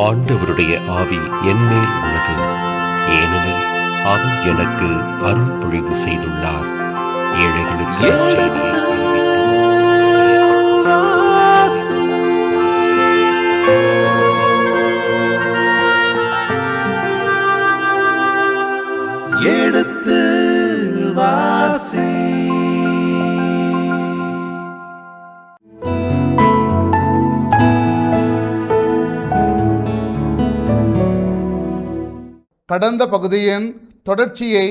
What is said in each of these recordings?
ஆண்டவருடைய ஆவி என்மேல் உள்ளது, ஏனெனில் அவர் எனக்கு அருள் பொழிவு செய்துள்ளார். ஏழைகளுக்கு எடுத்து வாசி. கடந்த பகுதியின் தொடர்ச்சியை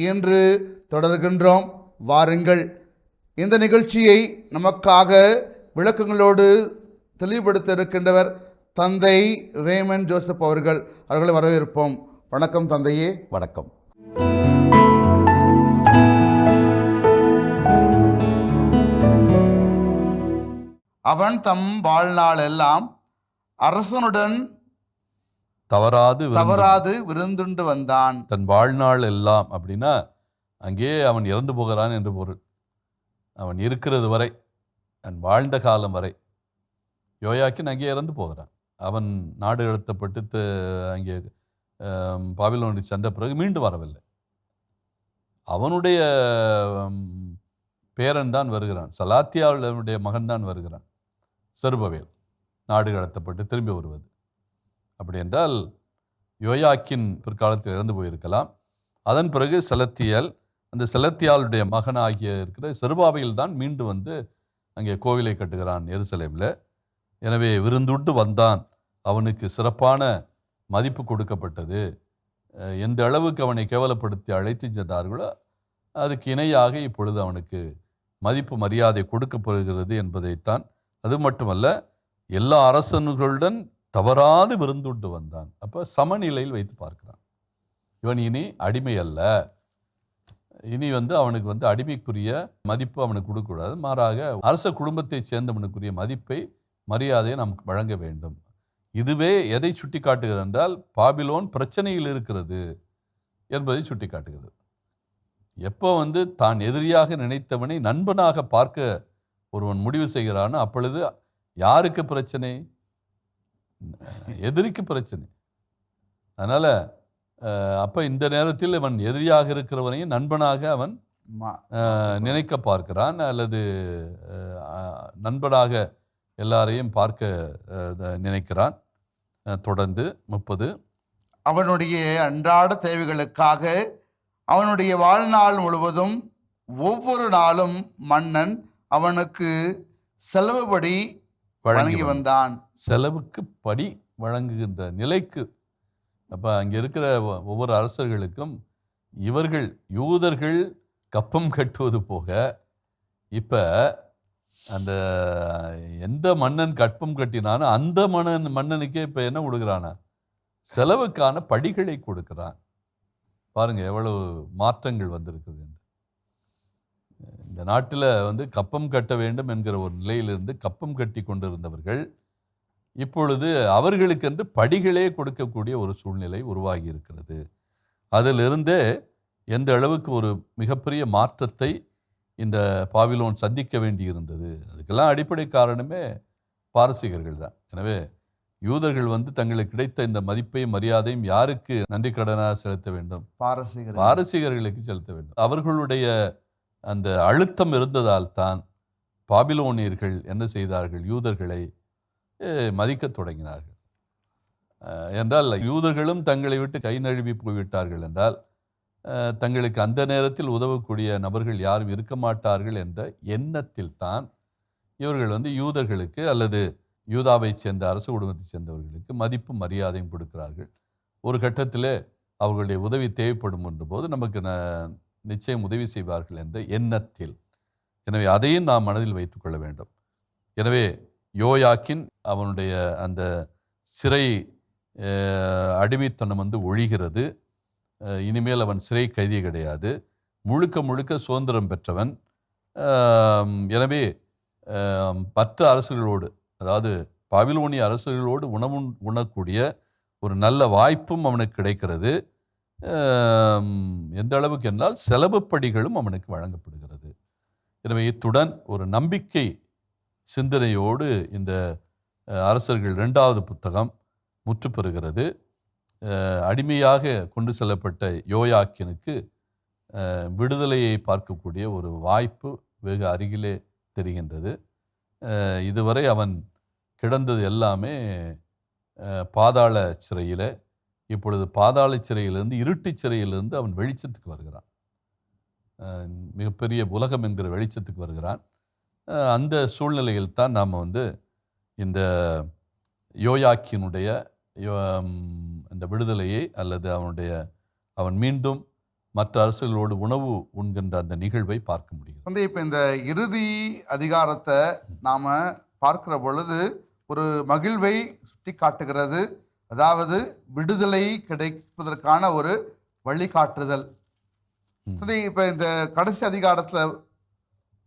இன்று தொடர்கின்றோம். வாருங்கள், இந்த நிகழ்ச்சியை நமக்காக விளக்கங்களோடு தெளிவுபடுத்த இருக்கின்றவர் தந்தை ரேமன் ஜோசப் அவர்களை வரவேற்போம். வணக்கம் தந்தையே. வணக்கம். அவன் தம் வாழ்நாள் எல்லாம் அரசனுடன் தவறாது விருந்துண்டு வந்தான். தன் வாழ்நாள் எல்லாம் அப்படின்னா அங்கே அவன் இறந்து போகிறான் என்று பொருள். அவன் இருக்கிறது வரை, அவன் வாழ்ந்த காலம் வரை. யோயாக்கின் அங்கே இறந்து போகிறான். அவன் நாடு கடத்தப்பட்டு அங்கே பாபிலோனுக்கு சென்ற பிறகு மீண்டும் வரவில்லை. அவனுடைய பேரன் தான் வருகிறான், சலாத்தியாவுடைய மகன் தான் வருகிறான், செருபவேல். நாடு கடத்தப்பட்டு திரும்பி வருவது. அப்படி என்றால் யோயாக்கின் பிற்காலத்தில் இறந்து போயிருக்கலாம். அதன் பிறகு செலத்தியல், அந்த செலத்தியாளுடைய மகனாகிய இருக்கிற செருபாபேல் தான் மீண்டும் வந்து அங்கே கோவிலை கட்டுகிறான் எருசலேமில். எனவே விருந்துட்டு வந்தான். அவனுக்கு சிறப்பான மதிப்பு கொடுக்கப்பட்டது. எந்த அளவுக்கு அவனை கேவலப்படுத்தி அழைத்து சென்றார்களோ அதுக்கு இணையாக இப்பொழுது அவனுக்கு மதிப்பு மரியாதை கொடுக்கப்படுகிறது என்பதைத்தான். அது மட்டுமல்ல, எல்லா அரசர்களுடன் தவறாது விருந்துண்டு வந்தான். அப்போ சமநிலையில் வைத்து பார்க்கிறான். இவன் இனி அடிமை அல்ல. இனி அவனுக்கு அடிமைக்குரிய மதிப்பு அவனுக்கு கொடுக்கக்கூடாது. மாறாக அரச குடும்பத்தை சேர்ந்தவனுக்குரிய மதிப்பை மரியாதையை நமக்கு வழங்க வேண்டும். இதுவே எதை சுட்டி காட்டுகிறது என்றால், பாபிலோன் பிரச்சனையில் இருக்கிறது என்பதை சுட்டி காட்டுகிறது. எப்போ தான் எதிரியாக நினைத்தவனை நண்பனாக பார்க்க ஒருவன் முடிவு செய்கிறானோ அப்பொழுது யாருக்கு பிரச்சனை? எதிரிக்கு பிரச்சனை. அதனால் அப்போ இந்த நேரத்தில் அவன் எதிரியாக இருக்கிறவனையும் நண்பனாக அவன் நினைக்க பார்க்கிறான், அல்லது நண்பனாக எல்லாரையும் பார்க்க நினைக்கிறான். தொடர்ந்து 30. அவனுடைய அன்றாட தேவைகளுக்காக அவனுடைய வாழ்நாள் முழுவதும் ஒவ்வொரு நாளும் மன்னன் அவனுக்கு செலவுபடி வழங்கி வந்தான். செலவுக்கு படி வழங்குகின்ற நிலைக்கு. அப்போ அங்கே இருக்கிற ஒவ்வொரு அரசர்களுக்கும் இவர்கள் யூதர்கள் கப்பம் கட்டுவது போக, இப்போ அந்த எந்த மன்னன் கற்பம் கட்டினானோ அந்த மன்னனுக்கே இப்போ என்ன கொடுக்குறானா? செலவுக்கான படிகளை கொடுக்குறான். பாருங்க எவ்வளவு மாற்றங்கள் வந்திருக்குது. இந்த நாட்டில் கப்பம் கட்ட வேண்டும் என்கிற ஒரு நிலையிலிருந்து கப்பம் கட்டி கொண்டிருந்தவர்கள் இப்பொழுது அவர்களுக்கென்று படிகளே கொடுக்கக்கூடிய ஒரு சூழ்நிலை உருவாகி இருக்கிறது. அதிலிருந்தே எந்த அளவுக்கு ஒரு மிகப்பெரிய மாற்றத்தை இந்த பாபிலோன் சந்திக்க வேண்டி இருந்தது. அதுக்கெல்லாம் அடிப்படை காரணமே பாரசீகர்கள் தான். எனவே யூதர்கள் தங்களுக்கு கிடைத்த இந்த மதிப்பையும் மரியாதையும் யாருக்கு நன்றி கடனாக செலுத்த வேண்டும்? பாரசீகர்களுக்கு செலுத்த வேண்டும். அவர்களுடைய அந்த அழுத்தம் இருந்ததால் தான் பாபிலோனியர்கள் என்ன செய்தார்கள்? யூதர்களை மதிக்க தொடங்கினார்கள். என்றால் யூதர்களும் தங்களை விட்டு கை நழுவி போய்விட்டார்கள் என்றால் தங்களுக்கு அந்த நேரத்தில் உதவக்கூடிய நபர்கள் யாரும் இருக்க மாட்டார்கள் என்ற எண்ணத்தில் தான் இவர்கள் யூதர்களுக்கு அல்லது யூதாவை சேர்ந்த அரசு குடும்பத்தை சேர்ந்தவர்களுக்கு மதிப்பு மரியாதையும் கொடுக்கிறார்கள். ஒரு கட்டத்தில் அவர்களுடைய உதவி தேவைப்படும் என்ற போது நமக்கு நிச்சயம் உதவி செய்வார்கள் என்ற எண்ணத்தில். எனவே அதையும் நாம் மனதில் வைத்து கொள்ள வேண்டும். எனவே யோயாக்கின் அவனுடைய அந்த சிறை அடிமைத்தனம் ஒழிகிறது. இனிமேல் அவன் சிறை கைதி கிடையாது, முழுக்க முழுக்க சுதந்திரம் பெற்றவன். எனவே மற்ற அரசுகளோடு, அதாவது பாபிலோனிய அரசுகளோடு உணக்கூடிய ஒரு நல்ல வாய்ப்பும் அவனுக்கு கிடைக்கிறது. எந்த அளவுக்கு என்றால் செலவுப்படிகளும் அவனுக்கு வழங்கப்படுகிறது. எனவே இத்துடன் ஒரு நம்பிக்கை சிந்தனையோடு இந்த அரசர்கள் 2வது புத்தகம் முற்றுப்பெறுகிறது. அடிமையாக கொண்டு செல்லப்பட்ட யோயாக்கினுக்கு விடுதலையை பார்க்கக்கூடிய ஒரு வாய்ப்பு வெகு அருகிலே தெரிகின்றது. இதுவரை அவன் கிடந்தது எல்லாமே பாதாள சிறையில். இப்பொழுது பாதாள சிறையிலிருந்து, இருட்டு சிறையிலிருந்து அவன் வெளிச்சத்துக்கு வருகிறான். மிகப்பெரிய உலகம் என்கிற வெளிச்சத்துக்கு வருகிறான். அந்த சூழ்நிலையில் தான் நாம் இந்த யோயாக்கினுடைய அந்த விடுதலையை அல்லது அவன் மீண்டும் மற்ற அரசுகளோடு உணவு உண்கின்ற அந்த நிகழ்வை பார்க்க முடியும். இப்போ இந்த இறுதி அதிகாரத்தை நாம் பார்க்கிற பொழுது ஒரு மகிழ்வை சுட்டி காட்டுகிறது. அதாவது விடுதலை கிடைப்பதற்கான ஒரு வழிகாட்டுதல். இப்போ இந்த கடைசி அதிகாரத்தில்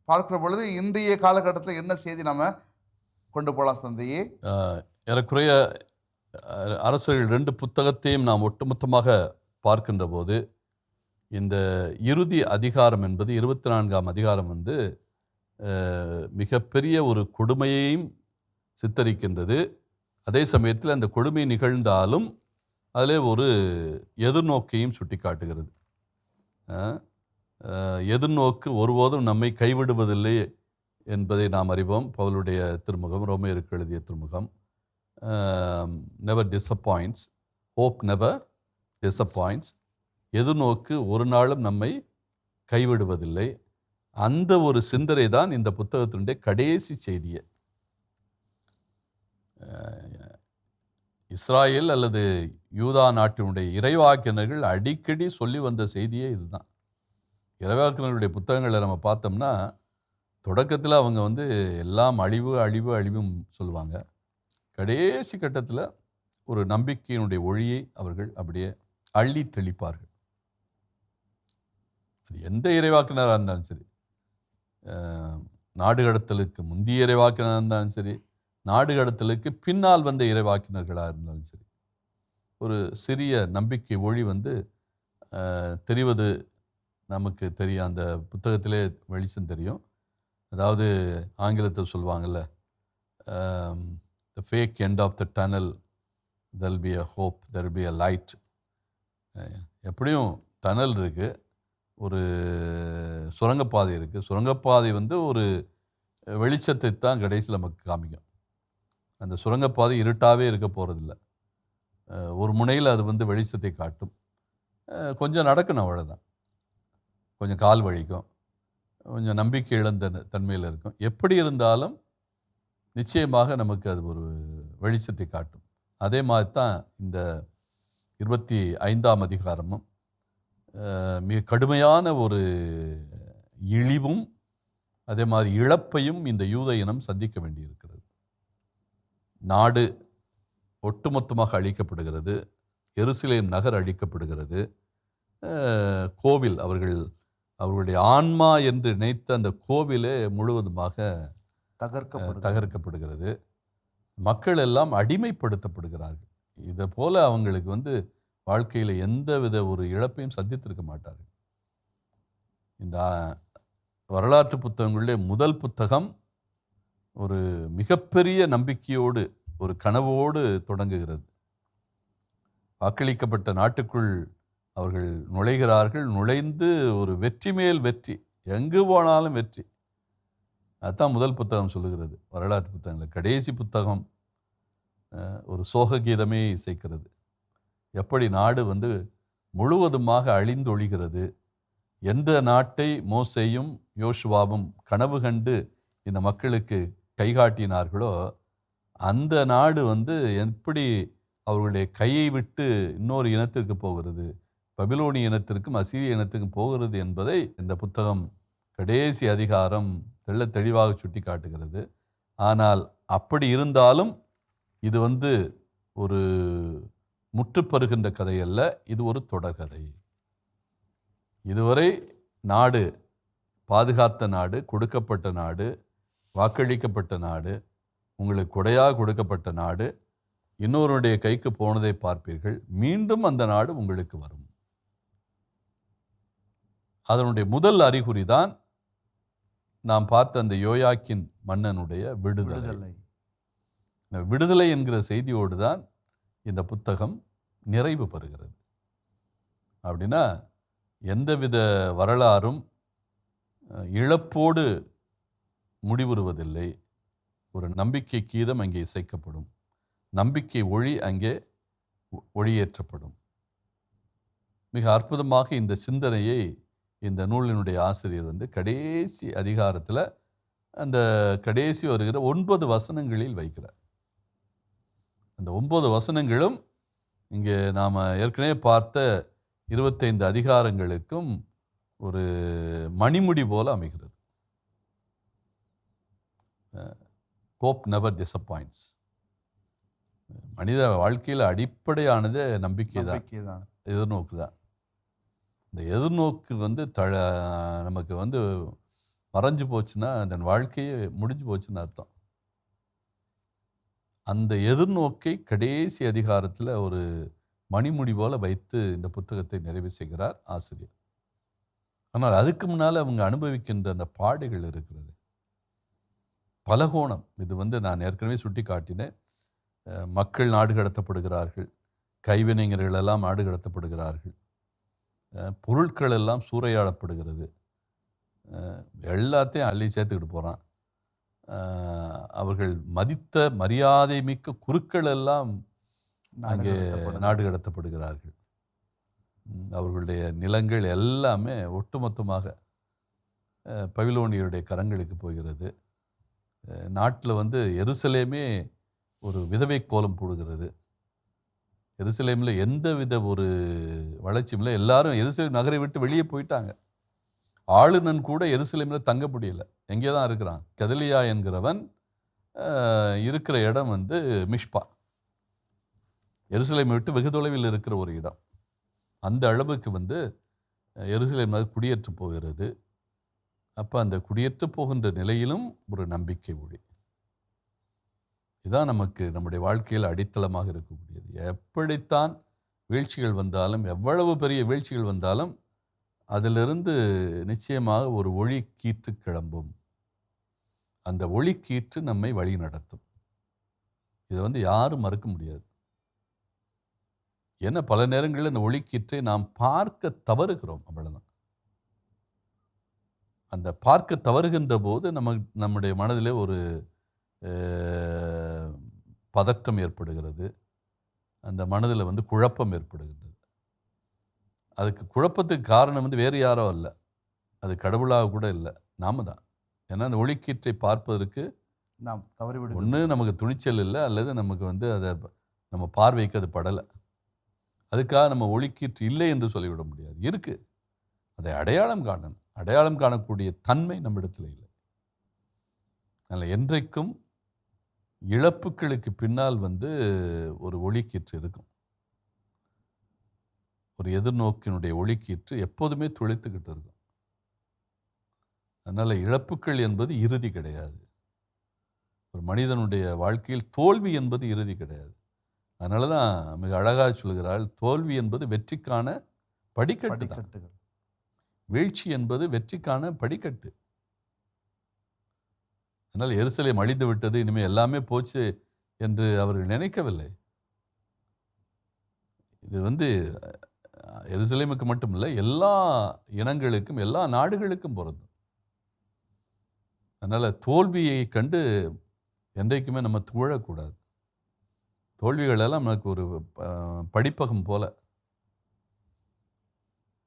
பார்க்கிற பொழுது இன்றைய காலகட்டத்தில் என்ன செய்தி நம்ம கொண்டு போகலாம் தந்தையே? ஏறக்குறைய அரசர்கள் 2 புத்தகத்தையும் நாம் ஒட்டுமொத்தமாக பார்க்கின்ற போது இந்த இறுதி அதிகாரம் என்பது 24ஆம் அதிகாரம் மிகப்பெரிய ஒரு கொடுமையையும் சித்தரிக்கின்றது. அதே சமயத்தில் அந்த கொடுமை நிகழ்ந்தாலும் அதில் ஒரு எதிர்நோக்கையும் சுட்டி காட்டுகிறது. எதிர்நோக்கு ஒருபோதும் நம்மை கைவிடுவதில்லை என்பதை நாம் அறிவோம். பவுலுடைய திருமுகம், ரோமேயருக்கு எழுதிய திருமுகம், நெவர் டிசப்பாயிண்ட்ஸ், ஹோப் நெவர் டிசப்பாயிண்ட்ஸ். எதிர்நோக்கு ஒரு நாளும் நம்மை கைவிடுவதில்லை. அந்த ஒரு சிந்தனை தான் இந்த புத்தகத்தினுடைய கடைசி செய்தியை. இஸ்ராயேல் அல்லது யூதா நாட்டினுடைய இறைவாக்கினர்கள் அடிக்கடி சொல்லி வந்த செய்தியே இதுதான். இறைவாக்கினர்களுடைய புத்தகங்களை நம்ம பார்த்தோம்னா தொடக்கத்தில் அவங்க எல்லாம் அழிவு அழிவு அழிவும் சொல்லுவாங்க. கடைசி கட்டத்தில் ஒரு நம்பிக்கையினுடைய ஒளியை அவர்கள் அப்படியே அள்ளி தெளிப்பார்கள். அது எந்த இறைவாக்கினராக இருந்தாலும் சரி, நாடு கடத்தலுக்கு முந்தைய இறைவாக்கினராக இருந்தாலும் சரி, நாடு கடத்தலுக்கு பின்னால் வந்த இறைவாக்கினர்களாக இருந்தாலும் சரி, ஒரு சிறிய நம்பிக்கை ஒளி தெரிவது நமக்கு தெரியும். அந்த புத்தகத்திலே வெளிச்சம் தெரியும். அதாவது ஆங்கிலத்தில் சொல்லுவாங்கள்ல, the fake end of the tunnel, there will be a hope, there will be a light. எப்படியும் டனல் இருக்குது, ஒரு சுரங்கப்பாதை இருக்குது. சுரங்கப்பாதை ஒரு வெளிச்சத்தை தான் கடைசியில் நமக்கு காமிக்கும். அந்த சுரங்கப்பாதை இருட்டாகவே இருக்க போகிறதில்ல. ஒரு முனையில் அது வெளிச்சத்தை காட்டும். கொஞ்சம் நடக்கணும், அவ்வளோதான். கொஞ்சம் கால் வலிக்கும், கொஞ்சம் நம்பிக்கை இழந்த தன்மையில் இருக்கும். எப்படி இருந்தாலும் நிச்சயமாக நமக்கு அது ஒரு வெளிச்சத்தை காட்டும். அதே மாதிரி தான் இந்த 25ஆம் அதிகாரமும் மிக கடுமையான ஒரு இழிவும் அதே மாதிரி இழப்பையும் இந்த யூத இனம் சந்திக்க வேண்டியிருக்கிறது. நாடு ஒட்டுமொத்தமாக அழிக்கப்படுகிறது. எருசலேம் நகர் அழிக்கப்படுகிறது. கோவில், அவர்களுடைய ஆன்மா என்று நினைத்த அந்த கோவிலே முழுவதுமாக தகர்க்கப்படுகிறது. மக்கள் எல்லாம் அடிமைப்படுத்தப்படுகிறார்கள். இதை போல அவங்களுக்கு வாழ்க்கையில் எந்தவித ஒரு இழப்பையும் சந்தித்திருக்க மாட்டார்கள். இந்த வரலாற்று புத்தகங்களிலே முதல் புத்தகம் ஒரு மிகப்பெரிய நம்பிக்கையோடு, ஒரு கனவோடு தொடங்குகிறது. வாக்களிக்கப்பட்ட நாட்டுக்குள் அவர்கள் நுழைகிறார்கள். நுழைந்து ஒரு வெற்றி மேல் வெற்றி, எங்கு போனாலும் வெற்றி. அதுதான் முதல் புத்தகம் சொல்லுகிறது. வரலாற்று புத்தகங்கள் கடைசி புத்தகம் ஒரு சோக கீதமே இசைக்கிறது. எப்படி நாடு முழுவதுமாக அழிந்தொழிகிறது. எந்த நாட்டை மோசேயும் யோசுவாவும் கனவு கண்டு இந்த மக்களுக்கு கைகாட்டினார்களோ அந்த நாடு எப்படி அவர்களுடைய கையை விட்டு இன்னொரு இனத்திற்கு போகிறது, பபிலோனிய இனத்திற்கும் அசீரிய இனத்திற்கும் போகிறது என்பதை இந்த புத்தகம் கடைசி அதிகாரம் தெள்ள தெளிவாக சுட்டி காட்டுகிறது. ஆனால் அப்படி இருந்தாலும் இது ஒரு முற்றுப்பெறுகின்ற கதை அல்ல, இது ஒரு தொடர்கதை. இதுவரை நாடு பாதுகாத்த நாடு, கொடுக்கப்பட்ட நாடு, வாக்களிக்கப்பட்ட நாடு, உங்களுக்கு கொடையாக கொடுக்கப்பட்ட நாடு இன்னொருடைய கைக்கு போனதை பார்ப்பீர்கள். மீண்டும் அந்த நாடு உங்களுக்கு வரும். அதனுடைய முதல் அறிகுறி தான் நாம் பார்த்த அந்த யோயாக்கின் மன்னனுடைய விடுதலை. விடுதலை என்கிற செய்தியோடு தான் இந்த புத்தகம் நிறைவு பெறுகிறது. அப்படின்னா எந்தவித வரலாறும் இழப்போடு முடிவுறுவதில்லை. ஒரு நம்பிக்கை கீதம் அங்கே இசைக்கப்படும், நம்பிக்கை ஒளி அங்கே ஒளியேற்றப்படும். மிக அற்புதமாக இந்த சிந்தனையை இந்த நூலினுடைய ஆசிரியர் கடைசி அதிகாரத்தில் அந்த கடைசி வருகிற 9 வசனங்களில் வைக்கிறார். அந்த 9 வசனங்களும் இங்கே நாம் ஏற்கனவே பார்த்த 25 அதிகாரங்களுக்கும் ஒரு மணிமுடி போல அமைகிறது. Hope never disappoints. மனித வாழ்க்கையில் அடிப்படையானது நம்பிக்கை தான், எதிர்நோக்கு தான். இந்த எதிர்நோக்கு நமக்கு மறைஞ்சு போச்சுன்னா அதன் வாழ்க்கையே முடிஞ்சு போச்சுன்னு அர்த்தம். அந்த எதிர்நோக்கை கடைசி அதிகாரத்தில் ஒரு மணிமுடி போல வைத்து இந்த புத்தகத்தை நிறைவு செய்கிறார் ஆசிரியர். ஆனால் அதுக்கு முன்னால் அவங்க அனுபவிக்கின்ற அந்த பாடுகள் இருக்கிறது, பலகோணம். இது நான் ஏற்கனவே சுட்டி காட்டினேன். மக்கள் நாடு கடத்தப்படுகிறார்கள், கைவினைஞர்கள் எல்லாம் நாடு கடத்தப்படுகிறார்கள், பொருட்கள் எல்லாம் சூறையாடப்படுகிறது, எல்லாத்தையும் அள்ளி சேர்த்துக்கிட்டு போகிறான். அவர்கள் மதித்த மரியாதை மிக்க குருக்கள் எல்லாம் அங்கே நாடு கடத்தப்படுகிறார்கள். அவர்களுடைய நிலங்கள் எல்லாமே ஒட்டுமொத்தமாக பபிலோனியருடைய கரங்களுக்கு போகிறது. நாட்டில் எருசலேமே ஒரு விதவை கோலம் போடுகிறது. எருசலேமில் எந்த வித ஒரு வளர்ச்சியும் இல்லை. எல்லாரும் எருசலேம் நகரை விட்டு வெளியே போயிட்டாங்க. ஆளுநன் கூட எருசலேமில் தங்க முடியல, எங்கே தான் இருக்கிறான். கெதலியா என்கிறவன் இருக்கிற இடம் மிஷ்பா, எருசலேமை விட்டு வெகு தொலைவில் இருக்கிற ஒரு இடம். அந்த அளவுக்கு எருசலேம் குடியேற்று போகிறது. அப்போ அந்த குடியேற்று போகின்ற நிலையிலும் ஒரு நம்பிக்கை ஒளி. இதுதான் நமக்கு நம்முடைய வாழ்க்கையில் அடித்தளமாக இருக்கக்கூடியது. எப்படித்தான் வீழ்ச்சிகள் வந்தாலும், எவ்வளவு பெரிய வீழ்ச்சிகள் வந்தாலும், அதிலிருந்து நிச்சயமாக ஒரு ஒளி கீற்று கிளம்பும். அந்த ஒளி கீற்று நம்மை வழி நடத்தும். இதை யாரும் மறுக்க முடியாது. ஏன்னா பல நேரங்களில் இந்த ஒளிக்கீற்றை நாம் பார்க்க தவறுகிறோம், அவ்வளவுதான். அந்த பார்க்க தவறுகின்ற போது நம்முடைய மனதிலே ஒரு பதட்டம் ஏற்படுகிறது, அந்த மனதில் குழப்பம் ஏற்படுகின்றது. அதுக்கு குழப்பத்துக்கு காரணம் வேறு யாரோ இல்லை, அது கடவுளாக கூட இல்லை, நாம தான். ஏன்னா அந்த ஒளிக்கீற்றை பார்ப்பதற்கு நாம் தவறிவிடு, ஒன்று நமக்கு துணிச்சல் இல்லை, அல்லது நமக்கு அதை நம்ம பார்வைக்கு அது படலை. அதுக்காக நம்ம ஒளிக்கீற்று இல்லை என்று சொல்லிவிட முடியாது, இருக்கு. அதை அடையாளம் காணணும். அடையாளம் காணக்கூடிய தன்மை நம்மிடத்தில் இல்லை. அதனால் என்றைக்கும் இழப்புகளுக்கு பின்னால் ஒரு ஒளிக்கீற்று இருக்கும். ஒரு எதிர்நோக்கினுடைய ஒளிக்கீற்று எப்போதுமே துளைத்துக்கிட்டு இருக்கும். அதனால் இழப்புகள் என்பது இறுதி கிடையாது. ஒரு மனிதனுடைய வாழ்க்கையில் தோல்வி என்பது இறுதி கிடையாது. அதனால தான் மிக அழகாக சொல்கிறாள், தோல்வி என்பது வெற்றிக்கான படிக்கட்டு தான். வீழ்ச்சி என்பது வெற்றிக்கான படிக்கட்டு. அதனால் எருசலேம் அழிந்து விட்டது, இனிமேல் எல்லாமே போச்சு என்று அவர்கள் நினைக்கவில்லை. இது எருசலேமுக்கு மட்டுமில்லை, எல்லா இனங்களுக்கும் எல்லா நாடுகளுக்கும் பொருந்தும். அதனால் தோல்வியை கண்டு என்றைக்குமே நம்ம துழக்கூடாது. தோல்விகளெல்லாம் நமக்கு ஒரு படிப்பகம் போல.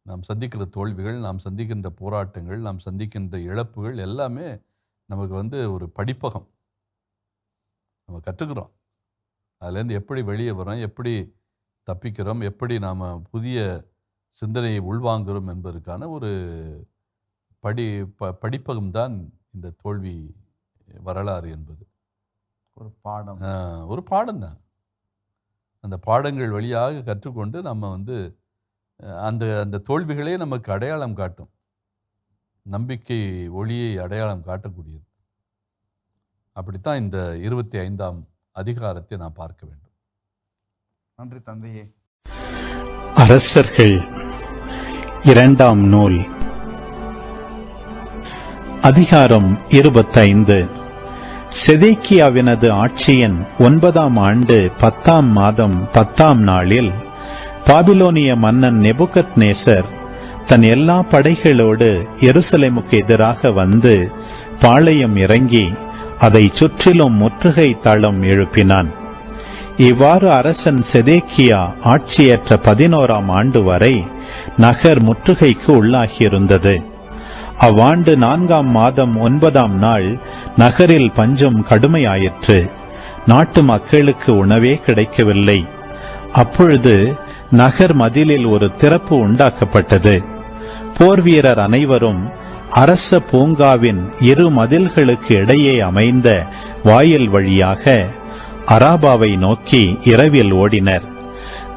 நாம் சந்திக்கிற தோல்விகள், நாம் சந்திக்கின்ற போராட்டங்கள், நாம் சந்திக்கின்ற இழப்புகள் எல்லாமே நமக்கு ஒரு படிப்பகம். நம்ம கற்றுக்கிறோம், அதுலேருந்து எப்படி வெளியே வரோம், எப்படி தப்பிக்கிறோம், எப்படி நாம் புதிய சிந்தனையை உள்வாங்குகிறோம் என்பதற்கான ஒரு படிப்பகம்தான் இந்த தோல்வி வரலாறு என்பது. ஒரு பாடம் தான். அந்த பாடங்கள் வழியாக கற்றுக்கொண்டு நம்ம அந்த அந்த தோல்விகளே நமக்கு அடையாளம் காட்டும், நம்பிக்கை ஒளியை அடையாளம் காட்டக்கூடியது. அப்படித்தான் இந்த 25ஆம் அதிகாரத்தை நான் பார்க்க வேண்டும். நன்றி தந்தையே. அரசர்கள் 2ஆம் நூல், அதிகாரம் 25. செதேக்கியாவினது ஆட்சியின் 9ஆம் ஆண்டு 10ஆம் மாதம் 10ஆம் நாளில் பாபிலோனிய மன்னன் நெபுகத்நேசர் தன் எல்லா படைகளோடு எருசலேமுக்கு எதிராக வந்து பாளையம் இறங்கி அதை சுற்றிலும் முற்றுகை தளம் எழுப்பினான். இவ்வாறு அரசன் செதேக்கியா ஆட்சியேற்ற 11ஆம் ஆண்டு வரை நகர் முற்றுகைக்கு உள்ளாகியிருந்தது. அவ்வாண்டு 4ஆம் மாதம் 9ஆம் நாள் நகரில் பஞ்சம் கடுமையாயிற்று. நாட்டு மக்களுக்கு உணவே கிடைக்கவில்லை. அப்பொழுது நகர் மதிலில் ஒரு திறப்பு உண்டாக்கப்பட்டது. போர் வீரர் அனைவரும் அரச பூங்காவின் 2 மதில்களுக்கு இடையே அமைந்த வாயில் வழியாக அராபாவை நோக்கி இரவில் ஓடினர்.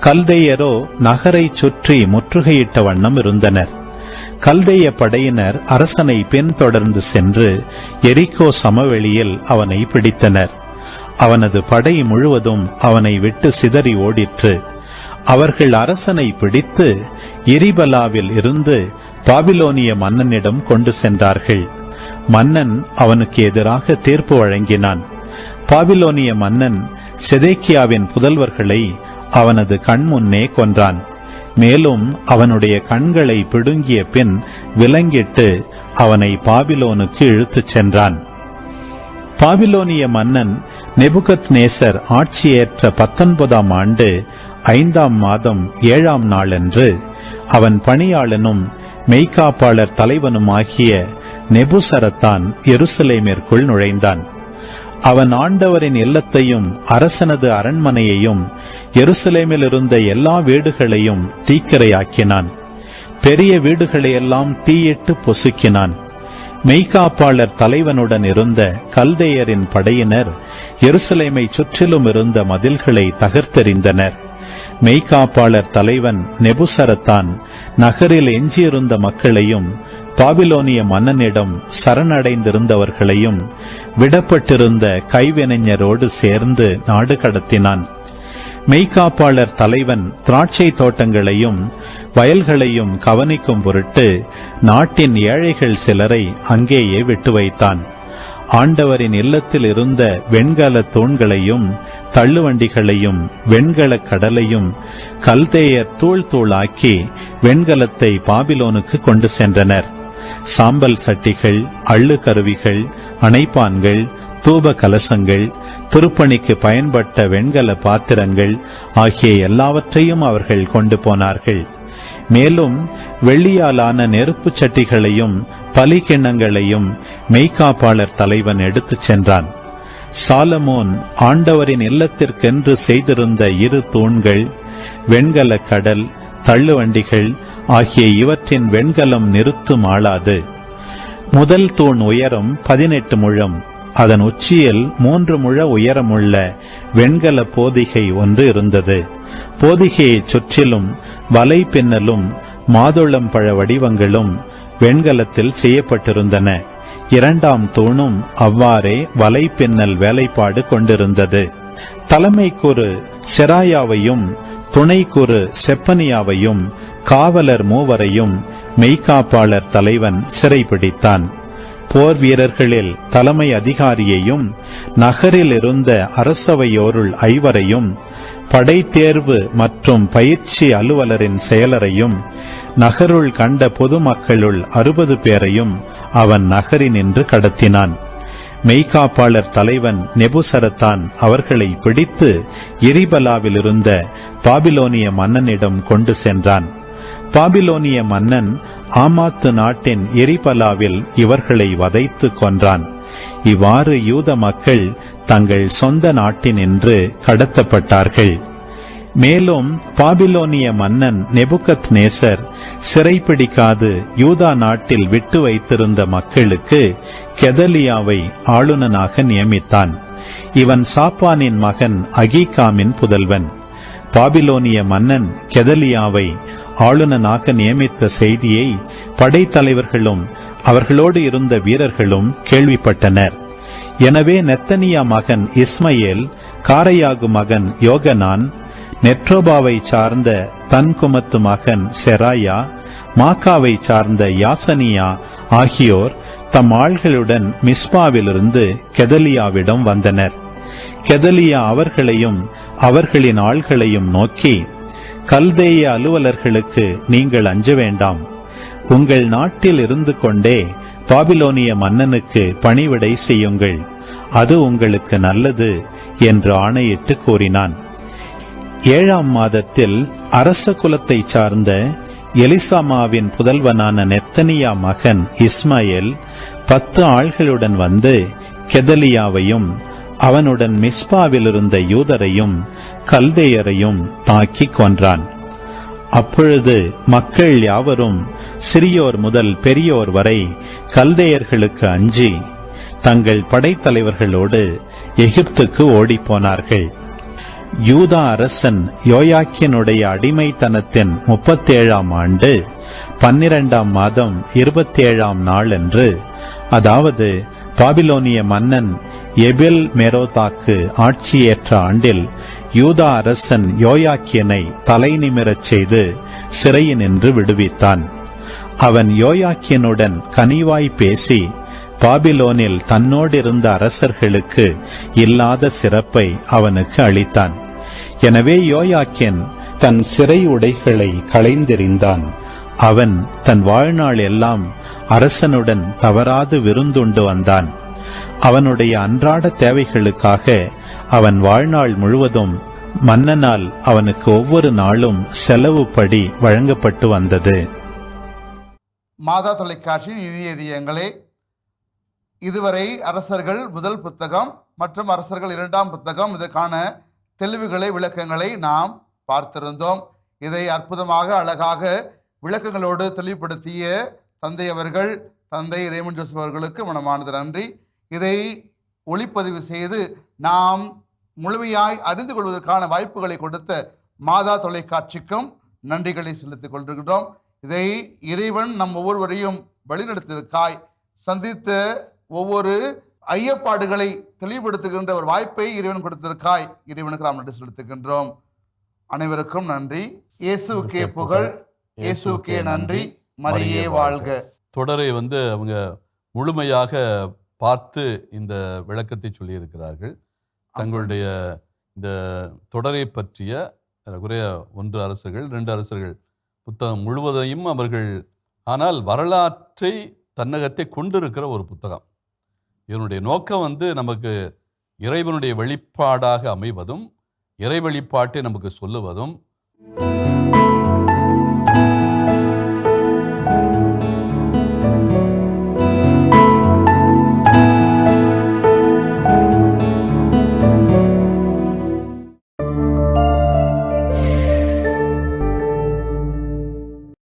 கல்தேயரோ நகரை சுற்றி முற்றுகையிட்ட வண்ணம் இருந்தனர். கல்தேய படையினர் அரசனை பின்தொடர்ந்து சென்று எரிகோ சமவெளியில் அவனை பிடித்தனர். அவனது படை முழுவதும் அவனை விட்டு சிதறி ஓடிற்று. அவர்கள் அரசனை பிடித்து எரிபலாவில் இருந்து பாபிலோனிய மன்னனிடம் கொண்டு சென்றார்கள். மன்னன் அவனுக்கு எதிராக தீர்ப்பு வழங்கினான். பாபிலோனிய மன்னன் செதேக்கியாவின் புதல்வர்களை அவனது கண்முன்னே கொன்றான். மேலும் அவனுடைய கண்களை பிடுங்கிய பின் விலங்கிட்டு அவனை பாபிலோனுக்கு இழுத்துச் சென்றான். பாபிலோனிய மன்னன் நெபுகத்நேசர் ஆட்சியேற்ற 19ஆம் ஆண்டு 5ஆம் மாதம் 7ஆம் நாளன்று அவன் பணியாளனும் மெய்காப்பாளர் தலைவனுமாகிய நெபுசரத்தான் எருசலேமிற்குள் நுழைந்தான். அவன் ஆண்டவரின் இல்லத்தையும் அரசனது அரண்மனையையும் எருசலேமில் இருந்த எல்லா வீடுகளையும் தீக்கிரையாக்கினான். பெரிய வீடுகளையெல்லாம் தீயிட்டு பொசுக்கினான். மெய்காப்பாளர் தலைவனுடன் இருந்த கல்தேயரின் படையினர் எருசலேமை சுற்றிலும் இருந்த மதில்களை தகர்த்தெறிந்தனர். மெய்காப்பாளர் தலைவன் நெபுசரத்தான் நகரில் எஞ்சியிருந்த மக்களையும் பாபிலோனிய மன்னனிடம் சரணடைந்திருந்தவர்களையும் விடப்பட்டிருந்த கைவினைஞரோடு சேர்ந்து நாடு கடத்தினான். மெய்காப்பாளர் தலைவன் திராட்சை தோட்டங்களையும் வயல்களையும் கவனிக்கும் பொருட்டு நாட்டின் ஏழைகள் சிலரை அங்கேயே விட்டு வைத்தான். ஆண்டவரின் இல்லத்தில் இருந்த வெண்கல தூண்களையும் தள்ளுவண்டிகளையும் வெண்கல கடலையும் கல்தேயர் தூள் தூளாக்கி வெண்கலத்தை பாபிலோனுக்கு கொண்டு சென்றனர். சாம்பல் சட்டிகள், அள்ளு கருவிகள், அணைப்பான்கள், தூப கலசங்கள், திருப்பணிக்கு பயன்பட்ட வெண்கல பாத்திரங்கள் ஆகிய எல்லாவற்றையும் அவர்கள் கொண்டு போனார்கள். மேலும் வெள்ளியாலான நெருப்பு சட்டிகளையும் பலிக்கிண்ணங்களையும் மெய்காப்பாளர் தலைவன் எடுத்துச் சென்றான். சாலமோன் ஆண்டவரின் இல்லத்திற்கென்று செய்திருந்த 2 தூண்கள், வெண்கல கடல், தள்ளுவண்டிகள் ஆகிய இவற்றின் வெண்கலம் நிறுத்தும் ஆளாது. முதல் தூண் உயரம் 18 முழம். அதன் உச்சியில் 3 முழ உயரமுள்ள வெண்கல போதிகை ஒன்று இருந்தது. போதிகையைச் சுற்றிலும் வலை பின்னலும் மாதுளம் பழ வடிவங்களும் வெண்கலத்தில் செய்யப்பட்டிருந்தன. 2ஆம் தூணும் அவ்வாறே வலை பின்னல் வேலைப்பாடு கொண்டிருந்தது. தலைமைக்குரு செராயாவையும் துணைக்குரு செப்பனியாவையும் காவலர் 3வரையும் மெய்காப்பாளர் தலைவன் சிறைபிடித்தான். போர் வீரர்களில் தலைமை அதிகாரியையும் நகரில் இருந்த அரசவையோருள் 5வரையும் படை தேர்வு மற்றும் பயிற்சி அலுவலரின் செயலரையும் நகருள் கண்ட பொதுமக்களுள் 60 பேரையும் அவன் நகரினின்று கடத்தினான். மெய்காப்பாளர் தலைவன் நெபுசரத்தான் அவர்களை பிடித்து எரிபலாவில் இருந்த பாபிலோனிய மன்னனிடம் கொண்டு சென்றான். பாபிலோனிய மன்னன் ஆமாத்து நாட்டின் எரிபலாவில் இவர்களை வதைத்து கொன்றான். இவ்வாறு யூத மக்கள் தங்கள் சொந்த நாட்டினின்று கடத்தப்பட்டார்கள். மேலும் பாபிலோனிய மன்னன் நெபுகத்நேசர் சிறைப்பிடிக்காது யூதா நாட்டில் விட்டு வைத்திருந்த மக்களுக்கு கெதலியாவை ஆளுநனாக நியமித்தான். இவன் சாப்பானின் மகன் அகீகாமின் புதல்வன். பாபிலோனிய மன்னன் கெதலியாவை ஆளுநனாக நியமித்த செய்தியை படைத்தலைவர்களும் அவர்களோடு இருந்த வீரர்களும் கேள்விப்பட்டனர். எனவே நெத்தனியா மகன் இஸ்மயேல், காரையாகு மகன் யோகனான், நெட்ரோபாவை சார்ந்த தன்குமத்து மகன் செராயா, மாக்காவை சார்ந்த யாசனியா ஆகியோர் தம் ஆள்களுடன் மிஸ்பாவிலிருந்து கெதலியாவிடம் வந்தனர். கெதலியா அவர்களையும் அவர்களின் ஆள்களையும் நோக்கி, கல்தேய அலுவலர்களுக்கு நீங்கள் அஞ்ச வேண்டாம். உங்கள் நாட்டில் இருந்து கொண்டே பாபிலோனிய மன்னனுக்கு பணிவிடை செய்யுங்கள், அது உங்களுக்கு நல்லது என்று ஆணையிட்டு கூறினான். 7ஆம் மாதத்தில் அரச குலத்தைச் சார்ந்த எலிசாமாவின் புதல்வனான நெத்தனியா மகன் இஸ்மாயேல் 10 ஆள்களுடன் வந்து கெதலியாவையும் அவனுடன் மிஸ்பாவில் இருந்த யூதரையும் கல்தேயரையும் தாக்கிக் கொன்றான். அப்பொழுது மக்கள் யாவரும் சிறியோர் முதல் பெரியோர் வரை கல்தேயர்களுக்கு அஞ்சி தங்கள் படைத்தலைவர்களோடு எகிப்துக்கு ஓடிப்போனார்கள். யூதா அரசன் யோயாக்கினுடைய அடிமைத்தனத்தின் 37ஆம் ஆண்டு 12ஆம் மாதம் 27ஆம் நாள் அன்று, அதாவது பாபிலோனிய மன்னன் எபெல் மெரோதாக்கு ஆட்சியேற்ற ஆண்டில், யூதா அரசன் யோயாக்கியனை தலை நிமிரச் செய்து சிறையினின்று விடுவித்தான். அவன் யோயாக்கியனுடன் கனிவாய் பேசி பாபிலோனில் தன்னோடிருந்த அரசர்களுக்கு இல்லாத சிறப்பை அவனுக்கு அளித்தான். எனவே யோயாக்கின் தன் சிறை உடைகளை களைந்தெறிந்தான். அவன் தன் வாழ்நாள் எல்லாம் அரசனுடன் தவறாது விருந்துண்டு வந்தான். அவனுடைய அன்றாட தேவைகளுக்காக அவன் வாழ்நாள் முழுவதும் மன்னனால் அவனுக்கு ஒவ்வொரு நாளும் செலவுப்படி வழங்கப்பட்டு வந்தது. மாதா தொலைக்காட்சியின் இனியதியங்களே, இதுவரை அரசர்கள் முதல் புத்தகம் மற்றும் அரசர்கள் 2ஆம் புத்தகம் இதற்கான தெளிவுகளை விளக்கங்களை நாம் பார்த்திருந்தோம். இதை அற்புதமாக அழகாக விளக்கங்களோடு தெளிவுபடுத்திய தந்தை அவர்கள், தந்தை ரேமன் ஜோசப் அவர்களுக்கு மனமார்ந்த நன்றி. இதை ஒளிப்பதிவு செய்து நாம் முழுமையாய் அறிந்து கொள்வதற்கான வாய்ப்புகளை கொடுத்த மாதா தொலைக்காட்சிக்கும் நன்றிகளை செலுத்திக் கொண்டிருக்கிறோம். இதை இறைவன் நம் ஒவ்வொருவரையும் வழிநடத்தியதற்காய், சந்தித்த ஒவ்வொரு ஐயப்பாடுகளை தெளிவுபடுத்துகின்ற ஒரு வாய்ப்பை இறைவன் கொடுத்ததற்காய் இறைவனுக்கு நாம் நன்றி செலுத்துகின்றோம். அனைவருக்கும் நன்றி. இயேசுக்கே புகழ், இயேசுக்கே நன்றி, மரியே வாழ்க. தொடரை அவங்க முழுமையாக பார்த்து இந்த விளக்கத்தை சொல்லியிருக்கிறார்கள். தங்களுடைய இந்த தொடரை பற்றிய குறைய 1 அரசர்கள் 2 அரசர்கள் புத்தகம் முழுவதையும் அவர்கள், ஆனால் வரலாற்றை தன்னகத்தை கொண்டிருக்கிற ஒரு புத்தகம். இதனுடைய நோக்கம் நமக்கு இறைவனுடைய வெளிப்பாடாக அமைவதும் இறை வெளிப்பாட்டை நமக்கு சொல்லுவதும்